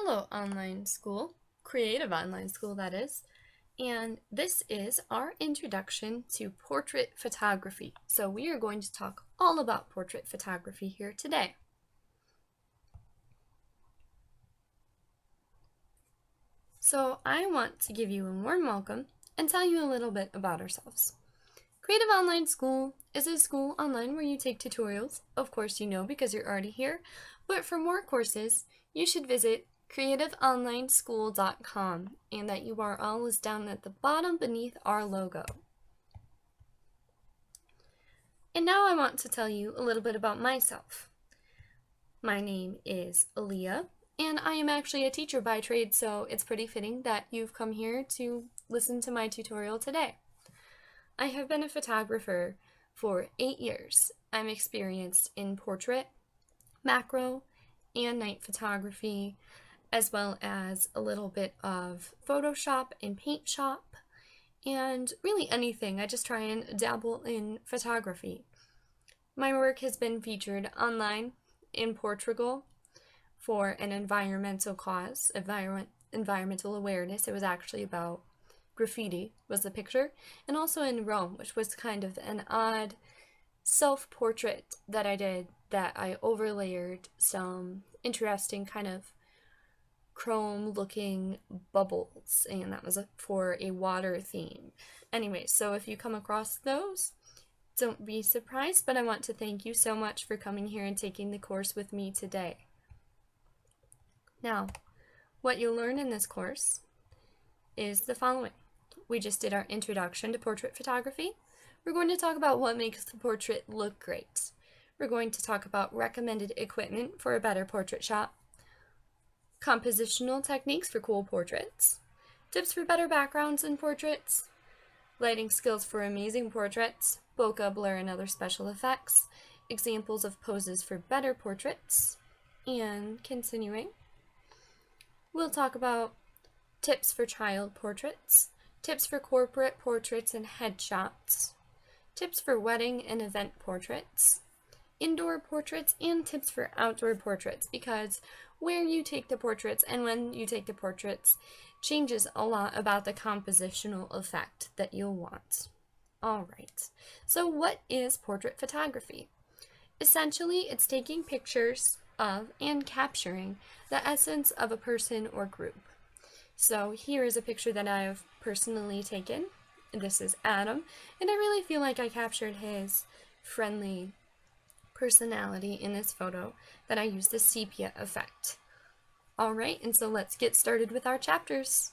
Hello online school, creative online school that is, and this is our introduction to portrait photography. So we are going to talk all about portrait photography here today. So I want to give you a warm welcome and tell you a little bit about ourselves. Creative Online School is a school online where you take tutorials. Of course you know because you're already here, but for more courses you should visit creativeonlineschool.com, and that URL is down at the bottom beneath our logo. And now I want to tell you a little bit about myself. My name is Aaliyah, and I am actually a teacher by trade, so it's pretty fitting that you've come here to listen to my tutorial today. I have been a photographer for 8 years. I'm experienced in portrait, macro, and night photography, as well as a little bit of Photoshop and paint shop, and really anything. I just try and dabble in photography. My work has been featured online in Portugal for an environmental cause, environmental awareness. It was actually about graffiti was the picture, and also in Rome, which was kind of an odd self-portrait that I did, that I overlayered some interesting kind of chrome looking bubbles, and that was for a water theme. Anyway, so if you come across those, don't be surprised, but I want to thank you so much for coming here and taking the course with me today. Now, what you'll learn in this course is the following. We just did our introduction to portrait photography. We're going to talk about what makes the portrait look great. We're going to talk about recommended equipment for a better portrait shot, compositional techniques for cool portraits, tips for better backgrounds in portraits, lighting skills for amazing portraits, bokeh, blur, and other special effects, examples of poses for better portraits, and continuing, we'll talk about tips for child portraits, tips for corporate portraits and headshots, tips for wedding and event portraits, indoor portraits, and tips for outdoor portraits, because where you take the portraits and when you take the portraits changes a lot about the compositional effect that you'll want. Alright, so what is portrait photography? Essentially, it's taking pictures of and capturing the essence of a person or group. So here is a picture that I've personally taken. This is Adam, and I really feel like I captured his friendly personality in this photo that I used the sepia effect. Alright, and so let's get started with our chapters.